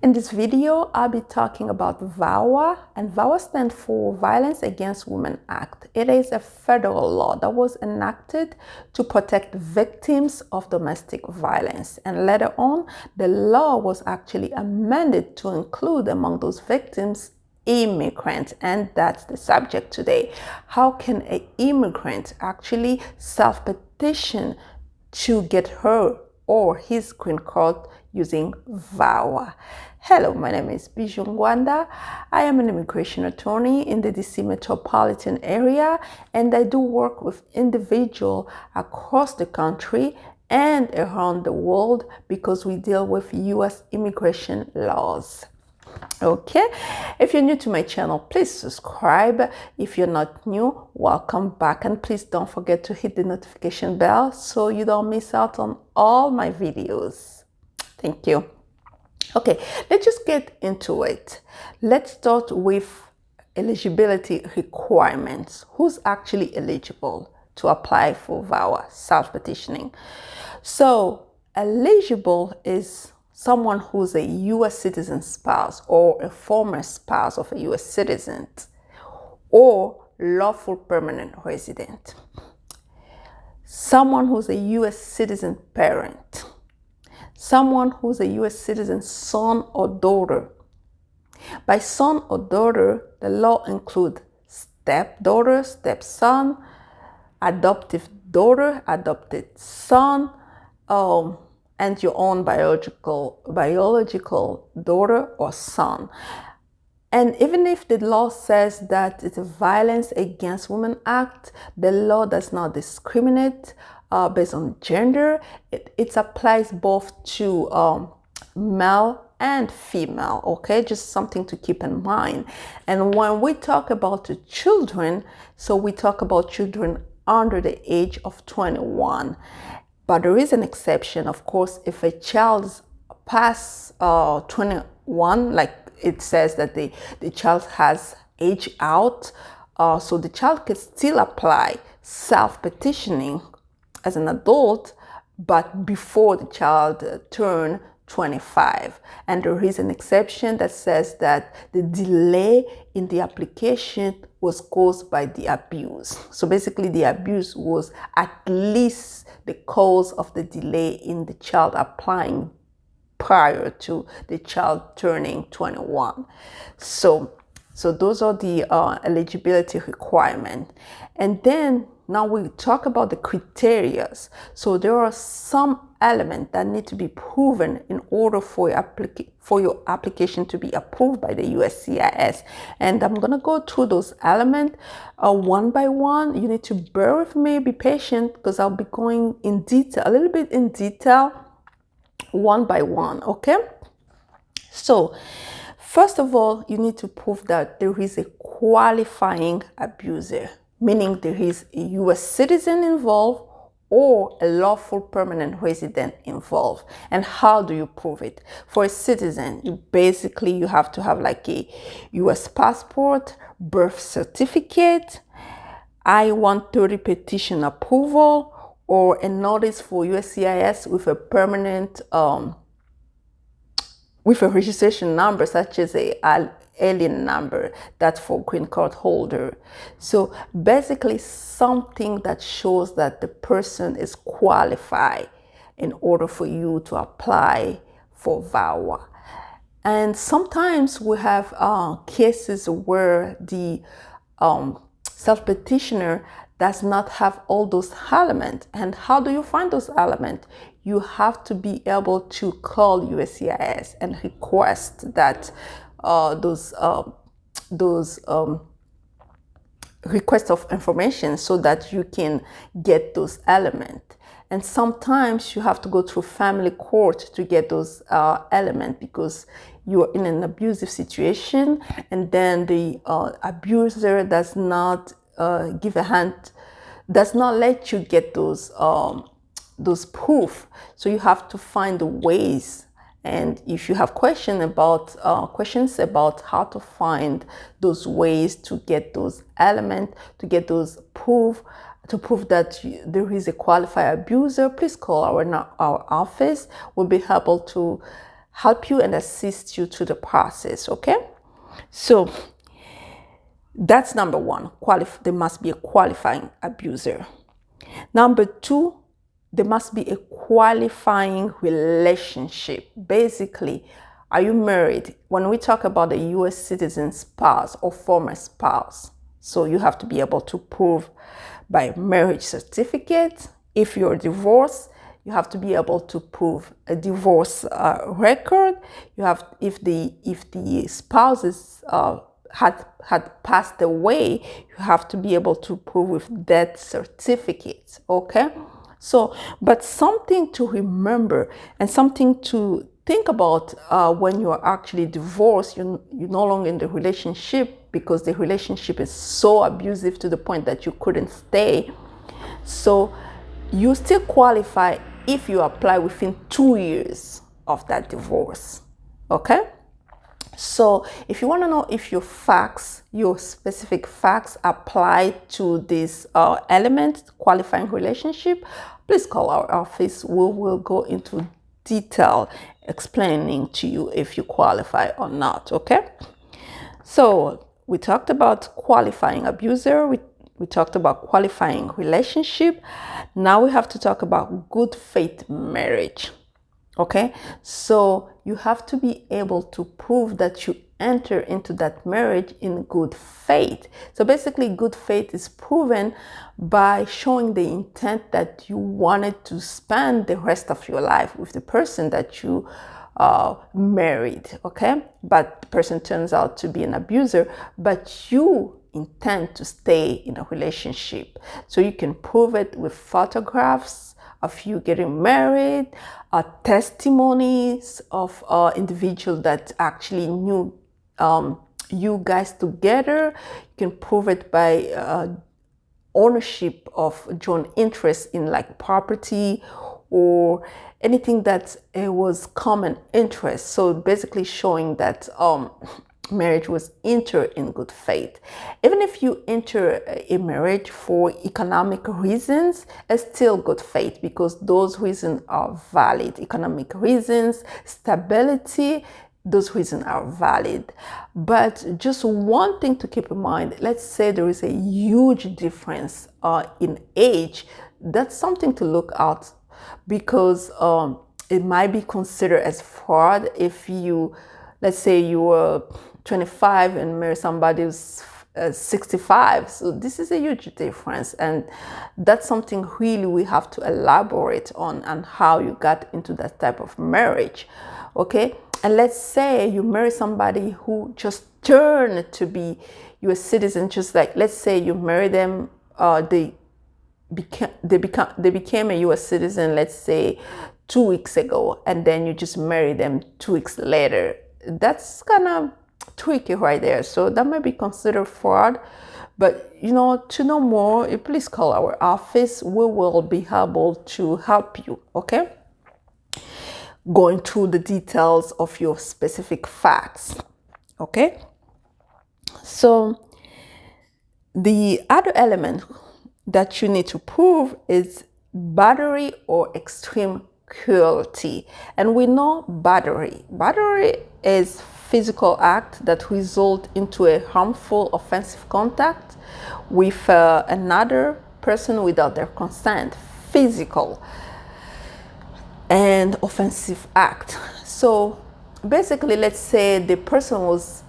In this video, I'll be talking about VAWA, and VAWA stands for Violence Against Women Act. It is a federal law that was enacted to protect victims of domestic violence. And later on, the law was actually amended to include among those victims immigrants, and that's the subject today. How can an immigrant actually self-petition to get her or his green card using VAWA? Hello, my name is Bijoux.ngwandaesq. I am an immigration attorney in the DC metropolitan area, and I do work with individuals across the country and around the world because we deal with US immigration laws. Okay, if you're new to my channel, please subscribe. If you're not new, welcome back, and please don't forget to hit the notification bell so you don't miss out on all my videos. Thank you. Okay, let's just get into it. Let's start with eligibility requirements. Who's actually eligible to apply for VAWA self-petitioning? So eligible is someone who's a U.S. citizen spouse or a former spouse of a U.S. citizen or lawful permanent resident. Someone who's a U.S. citizen parent. Someone who's a U.S. citizen son or daughter. By son or daughter, the law includes stepdaughter, stepson, adoptive daughter, adopted son, and your own biological daughter or son. And even if the law says that it's a Violence Against Women Act, the law does not discriminate based on gender. It applies both to male and female, okay? Just something to keep in mind. And when we talk about the children, so we talk about children under the age of 21. But there is an exception, of course, if a child past 21, like it says that the child has aged out, so the child can still apply self-petitioning as an adult, but before the child turn 25. And there is an exception that says that the delay in the application was caused by the abuse. So basically the abuse was at least the cause of the delay in the child applying prior to the child turning 21. So those are the eligibility requirements. And then now we talk about the criteria. So there are some elements that need to be proven in order for your application to be approved by the USCIS. And I'm going to go through those elements one by one. You need to bear with me, be patient, because I'll be going in detail, a little bit in detail, one by one, okay? So first of all, you need to prove that there is a qualifying abuser, meaning there is a U.S. citizen involved or a lawful permanent resident involved. And how do you prove it? For a citizen, you have to have like a U.S. passport, birth certificate, I-130 petition approval, or a notice for USCIS with a permanent with a registration number, such as a alien number, that's for green card holder. So basically something that shows that the person is qualified in order for you to apply for VAWA. And sometimes we have cases where the self-petitioner does not have all those elements. And how do you find those elements? You have to be able to call USCIS and request that those requests of information so that you can get those elements. And sometimes you have to go through family court to get those elements because you are in an abusive situation, and then the abuser does not give a hand, does not let you get those proof. So you have to find the ways. And if you have questions about how to find those ways to get those elements, to get those proof, to prove that there is a qualified abuser, please call our office. We'll be able to help you and assist you through the process, okay? So that's number one. There must be a qualifying abuser. Number two, there must be a qualifying relationship. Basically, are you married? When we talk about a U.S. citizen spouse or former spouse, so you have to be able to prove by marriage certificate. If you're divorced, you have to be able to prove a divorce record. You have, if the spouses had passed away, you have to be able to prove with death certificate. Okay, so but something to remember and something to think about when you are actually divorced, you're no longer in the relationship because the relationship is so abusive to the point that you couldn't stay. So you still qualify if you apply within 2 years of that divorce. Okay? So if you want to know if your specific facts apply to this element, qualifying relationship, please call our office. We will go into detail explaining to you if you qualify or not. Okay? So we talked about qualifying abuser. We talked about qualifying relationship. Now we have to talk about good faith marriage. Okay, so you have to be able to prove that you enter into that marriage in good faith. So basically, good faith is proven by showing the intent that you wanted to spend the rest of your life with the person that you married. Okay, but the person turns out to be an abuser, but you intend to stay in a relationship. So you can prove it with photographs of you getting married, testimonies of individuals that actually knew you guys together. You can prove it by ownership of joint interest in like property or anything that was common interest. So basically showing that marriage was entered in good faith. Even if you enter a marriage for economic reasons, it's still good faith because those reasons are valid. Economic reasons, stability, those reasons are valid. But just one thing to keep in mind, let's say there is a huge difference in age, that's something to look out because it might be considered as fraud if you, let's say you were 25 and marry somebody who's 65. So this is a huge difference, and that's something really we have to elaborate on and how you got into that type of marriage. Okay, and let's say you marry somebody who just turned to be your citizen, just like let's say you marry them, they became a U.S. citizen, let's say 2 weeks ago, and then you just marry them 2 weeks later. That's kind of tricky right there. So that might be considered fraud. But to know more, please call our office. We will be able to help you. Okay, going through the details of your specific facts. Okay, so the other element that you need to prove is battery or extreme cruelty. And we know battery is physical act that result into a harmful offensive contact with another person without their consent. Physical and offensive act. So basically, let's say the person was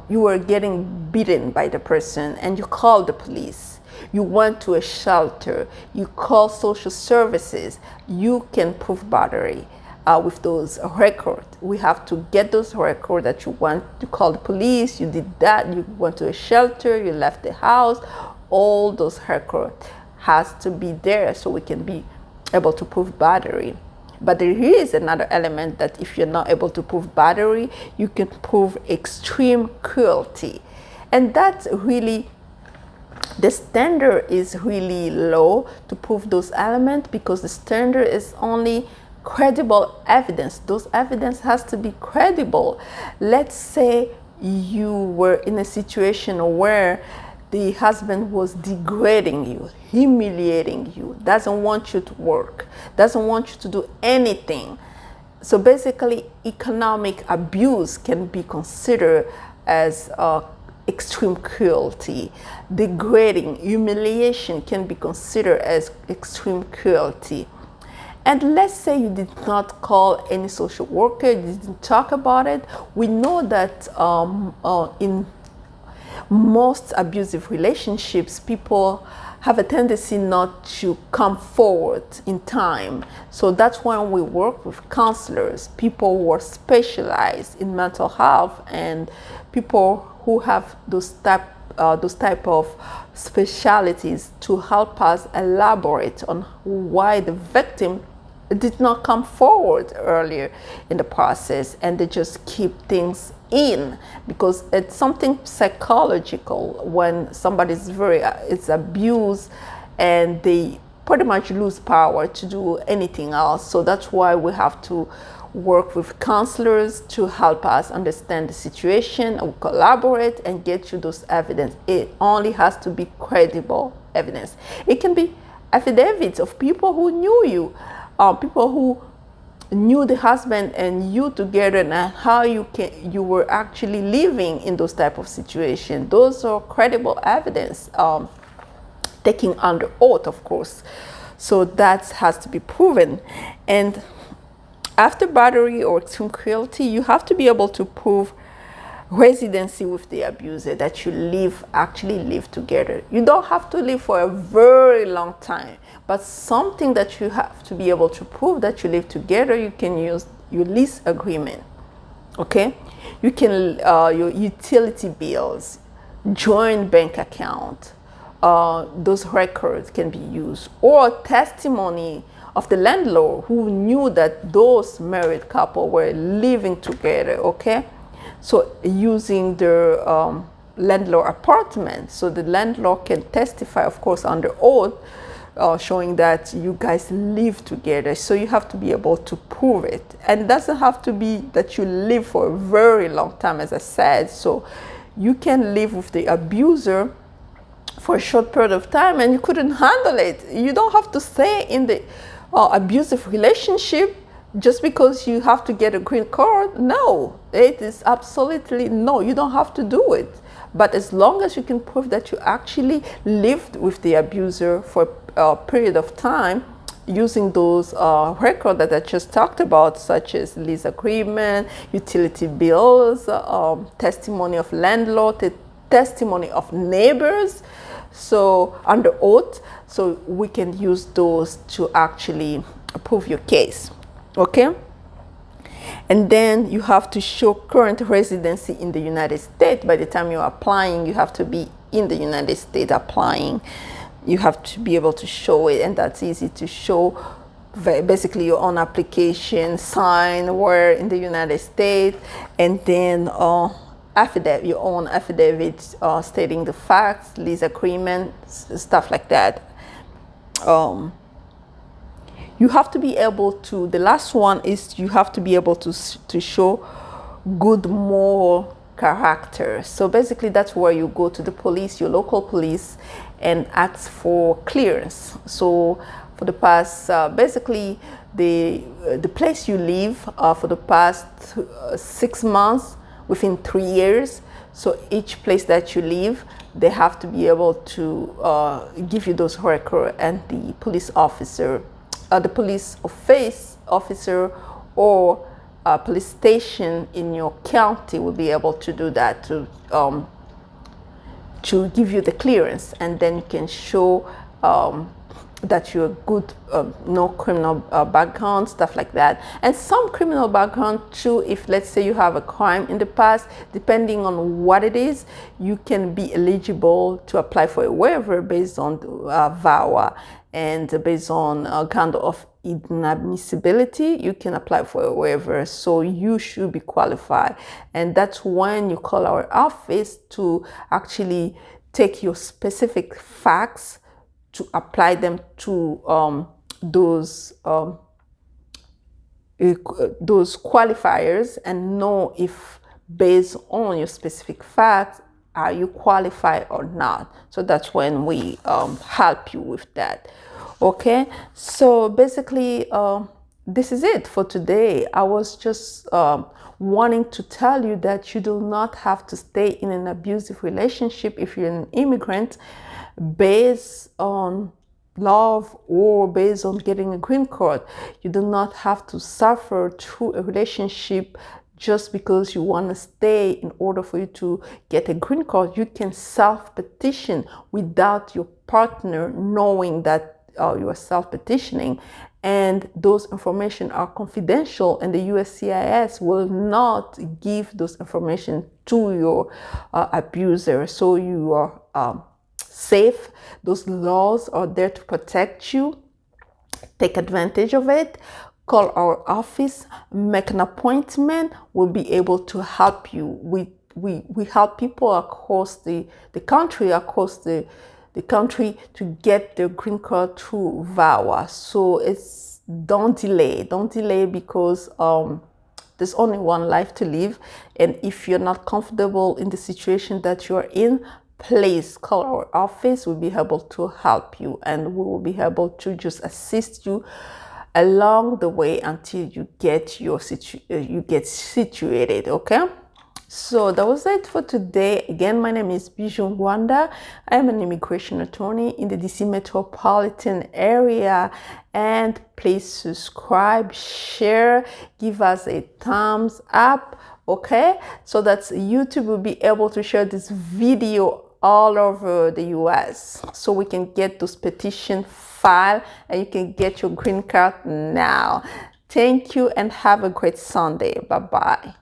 you were getting beaten by the person and you called the police. You went to a shelter, you call social services, you can prove battery with those records. We have to get those records that you want to call the police, you did that, you went to a shelter, you left the house, all those records has to be there so we can be able to prove battery. But there is another element that if you're not able to prove battery, you can prove extreme cruelty. And that's really, the standard is really low to prove those elements because the standard is only credible evidence. Those evidence has to be credible. Let's say you were in a situation where the husband was degrading you, humiliating you, doesn't want you to work, doesn't want you to do anything. So basically, economic abuse can be considered as extreme cruelty. Degrading, humiliation can be considered as extreme cruelty. And let's say you did not call any social worker, you didn't talk about it. We know that in most abusive relationships, people have a tendency not to come forward in time. So that's when we work with counselors, people who are specialized in mental health, and people who have those type of specialities to help us elaborate on why the victim did not come forward earlier in the process, and they just keep things in, because it's something psychological when somebody's it's abused and they pretty much lose power to do anything else. So that's why we have to work with counselors to help us understand the situation, and collaborate and get you those evidence. It only has to be credible evidence. It can be affidavits of people who knew you, people who knew the husband and you together, and how you were actually living in those type of situations. Those are credible evidence, taking under oath, of course. So that has to be proven. And after battery or extreme cruelty, you have to be able to prove residency with the abuser, that you actually live together. You don't have to live for a very long time, but something that you have to be able to prove that you live together. You can use your lease agreement, okay? You can, your utility bills, joint bank account, those records can be used, or testimony of the landlord who knew that those married couple were living together, okay? So using their landlord apartment, so the landlord can testify, of course, under oath, showing that you guys live together. So you have to be able to prove it. And it doesn't have to be that you live for a very long time, as I said. So you can live with the abuser for a short period of time and you couldn't handle it. You don't have to stay in the abusive relationship just because you have to get a green card. No, it is absolutely no, you don't have to do it. But as long as you can prove that you actually lived with the abuser for a period of time, using those records that I just talked about, such as lease agreement, utility bills, testimony of landlord, testimony of neighbors, so under oath, so we can use those to actually prove your case. Okay, and then you have to show current residency in the United States. By the time you're applying, you have to be in the United States applying. You have to be able to show it, and that's easy to show. Basically, your own application, sign where in the United States, and then affidavit, your own affidavit stating the facts, lease agreement, stuff like that. You have to be able to, the last one is you have to be able to show good moral character. So basically that's where you go to the police, your local police, and ask for clearance. So for the past, basically the place you live for the past 6 months, within 3 years. So each place that you live, they have to be able to give you those records, and the police officer, the police officer or police station in your county will be able to do that to give you the clearance, and then you can show that you're good, no criminal background, stuff like that. And some criminal background too, if let's say you have a crime in the past, depending on what it is, you can be eligible to apply for a waiver based on Vawa, and based on kind of inadmissibility, you can apply for a waiver. So you should be qualified, and that's when you call our office to actually take your specific facts to apply them to those qualifiers, and know if based on your specific facts are you qualified or not. So that's when we help you with that. Okay, so basically this is it for today. I was just wanting to tell you that you do not have to stay in an abusive relationship if you're an immigrant based on love or based on getting a green card. You do not have to suffer through a relationship just because you want to stay in order for you to get a green card. You can self-petition without your partner knowing that you are self-petitioning, and those information are confidential, and the USCIS will not give those information to your abuser. So you are safe. Those laws are there to protect you. Take advantage of it. Call our office, make an appointment. We'll be able to help you. We help people across the country, to get their green card through Vawa. So don't delay because there's only one life to live, and if you're not comfortable in the situation that you're in, please call our office. We'll be able to help you, and we will be able to just assist you along the way until you get situated. Okay, so that was it for today. Again, my name is Bijoux.ngwanda. I am an immigration attorney in the DC metropolitan area, and please subscribe, share, give us a thumbs up, okay, so that YouTube will be able to share this video all over the US so we can get those petition file and you can get your green card now. Thank you and have a great Sunday. Bye bye.